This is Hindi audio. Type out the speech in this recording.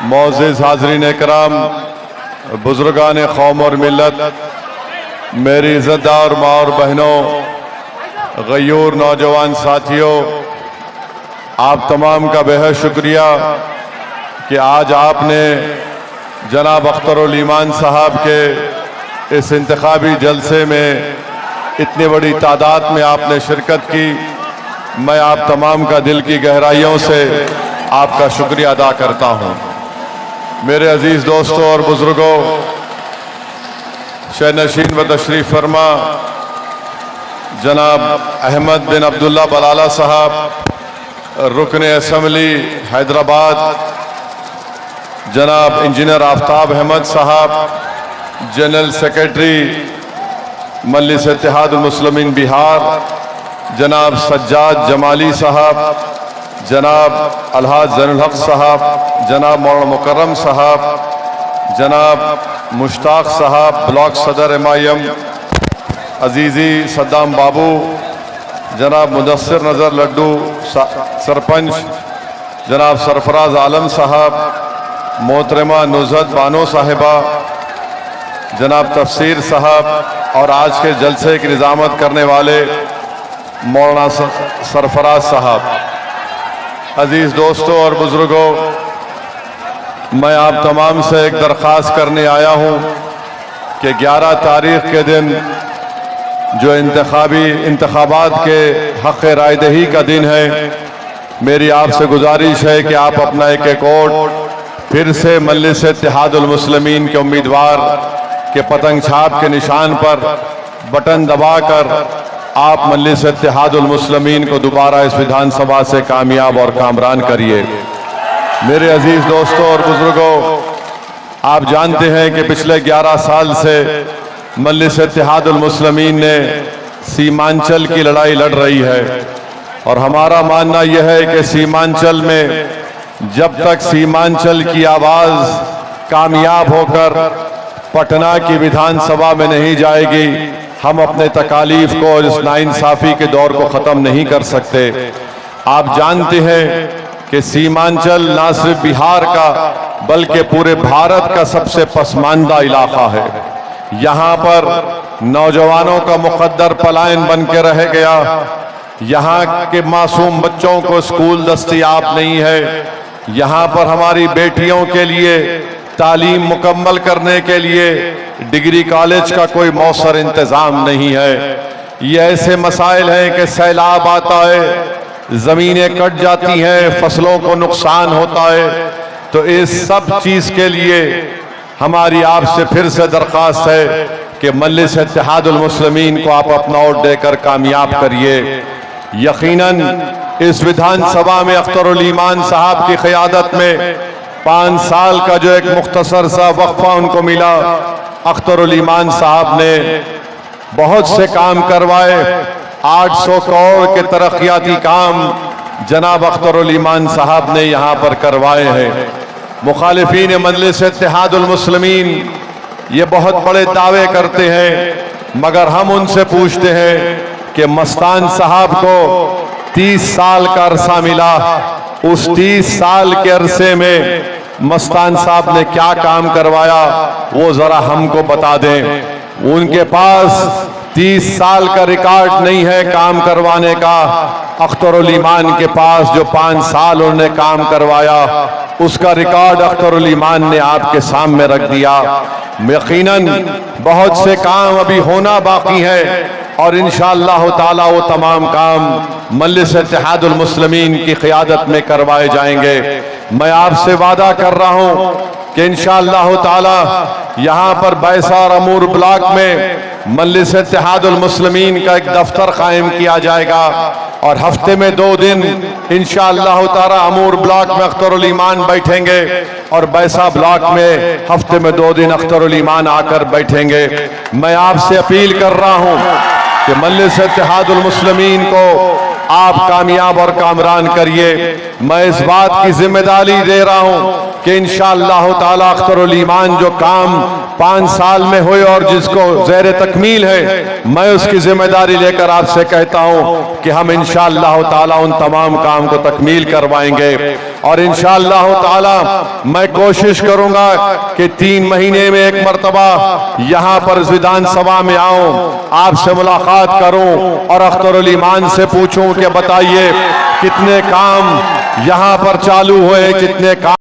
मोअज़्ज़िज़ हाज़रीन कराम, बुज़ुर्गान कौम और मिल्लत, मेरी इज़्ज़तदार माँ और बहनों, गयूर नौजवान साथियों, आप तमाम का बेहद शुक्रिया कि आज आपने जनाब अख्तरुल ईमान साहब के इस इंतखाबी जलसे में इतनी बड़ी तादाद में आपने शिरकत की। मैं आप तमाम का दिल की गहराइयों से आपका शुक्रिया अदा करता हूँ। मेरे अजीज़ दोस्तों और बुज़ुर्गों, शहनशीन व तशरीफ़ फरमा जनाब अहमद बिन अब्दुल्ला बलाला साहब, रुकन असम्बली हैदराबाद, जनाब इंजीनियर आफ्ताब अहमद साहब, जनरल सेक्रेटरी मजलिस इत्तेहादुल मुस्लिमीन बिहार, जनाब सज्जाद जमाली साहब, जनाब अलहाज ज़ैनुल हक साहब, जनाब मौलाना मुकर्रम साहब, जनाब मुश्ताक साहब ब्लॉक सदर MIM, अजीज़ी सद्दाम बाबू, जनाब मुदस्सिर नज़र लड्डू सरपंच, जनाब सरफराज आलम साहब, मोहतरमा नुज़हत बानो साहिबा, जनाब तफसीर साहब और आज के जलसे की निज़ामत करने वाले मौलाना सरफराज साहब। अजीज़ दोस्तों और बुज़ुर्गों, मैं आप तमाम से एक दरख्वास्त करने आया हूँ कि 11 तारीख़ के दिन जो इंतखाबात के हक़ राय दही का दिन है, मेरी आपसे गुजारिश है कि आप अपना एक वोट फिर से मजलिस इत्तेहादुल मुस्लिमीन के उम्मीदवार के पतंग छाप के निशान पर बटन दबाकर आप मजलिस इत्तेहादुल मुस्लिमीन को दोबारा इस विधानसभा से कामयाब और कामरान करिए। मेरे अजीज़ दोस्तों और बुज़ुर्गों, आप जानते हैं कि पिछले 11 साल से मजलिस इत्तेहादुल मुस्लिमीन ने सीमांचल की लड़ाई लड़ रही है और हमारा मानना यह है कि सीमांचल में जब तक सीमांचल की आवाज़ कामयाब होकर पटना की विधानसभा में नहीं जाएगी, हम अपने तकालीफ को और इस नाइंसाफ़ी के दौर को ख़त्म नहीं कर सकते। आप जानते हैं कि सीमांचल ना सिर्फ बिहार का बल्कि पूरे भारत का सबसे पसमानदा इलाका है। यहाँ पर नौजवानों का मुक़द्दर पलायन बन के रह गया, यहाँ के मासूम बच्चों को स्कूल दस्तयाब नहीं है, यहाँ पर हमारी बेटियों के लिए तालीम मुकम्मल करने के लिए डिग्री कॉलेज का कोई मौसर इंतज़ाम नहीं है। ये ऐसे मसाइल हैं कि सैलाब आता है, ज़मीनें कट जाती हैं, फसलों को नुकसान होता है। तो इस सब चीज़ के लिए हमारी आपसे फिर से दरख्वास्त है कि मजलिस इत्तेहादुल मुस्लिमीन को आप अपना वोट देकर कामयाब करिए। यकीनन इस विधानसभा में अख्तरुल ईमान साहब की क़यादत में 5 साल का जो एक मुख्तसर सा वक्फा उनको मिला, अख्तरुल ईमान साहब ने बहुत से काम करवाए। 800 करोड़ के तरक्याती काम जनाब अख्तरुल ईमान साहब ने यहाँ पर करवाए हैं। मुखालिफीन मजलिस इत्तेहादुल मुस्लिमीन ये बहुत बड़े दावे करते हैं, मगर हम उनसे पूछते हैं कि मस्तान साहब को 30 साल का अरसा मिला, उस 30 साल के अरसे में मस्तान साहब ने क्या काम करवाया वो ज़रा हमको बता दें। उनके पास 30 साल का रिकॉर्ड नहीं है काम करवाने का। अख्तरुल ईमान के पास जो 5 साल उन्होंने काम करवाया उसका रिकॉर्ड अख्तरुल ईमान ने आपके सामने रख दिया। यकीनन बहुत से काम अभी होना बाकी है और इंशाअल्लाह ताला वो तमाम काम मजलिस इत्तेहादुल मुस्लिमीन की क़यादत में करवाए जाएंगे। मैं आपसे वादा कर रहा हूँ कि इंशाअल्लाह ताला यहाँ पर बैसा और अमूर ब्लॉक में मजलिस इत्तेहादुल मुस्लिमीन का एक दफ्तर कायम किया जाएगा और हफ्ते में 2 दिन इंशाअल्लाह ताला अमूर ब्लॉक में अख्तरुल ईमान बैठेंगे और बैसा ब्लॉक में हफ्ते में 2 दिन अख्तरुल ईमान आकर बैठेंगे। मैं आपसे अपील कर रहा हूँ कि मजलिस इत्तेहादुल मुस्लिमीन को आप कामयाब और कामरान करिए। मैं इस बात की जिम्मेदारी दे रहा हूँ कि इंशाअल्लाह ताला अख्तरुल ईमान जो काम 5 साल में हुए और जिसको ज़ेर तकमील है, मैं उसकी जिम्मेदारी लेकर आपसे कहता हूँ कि हम इंशाअल्लाह ताला उन तमाम काम को तकमील करवाएंगे। और इंशाअल्लाह ताला मैं कोशिश करूंगा कि 3 महीने में एक मर्तबा यहाँ पर विधानसभा में आऊं, आपसे मुलाकात करूं और अख्तरुल ईमान से पूछूं कि बताइए कितने काम यहाँ पर चालू हुए, कितने काम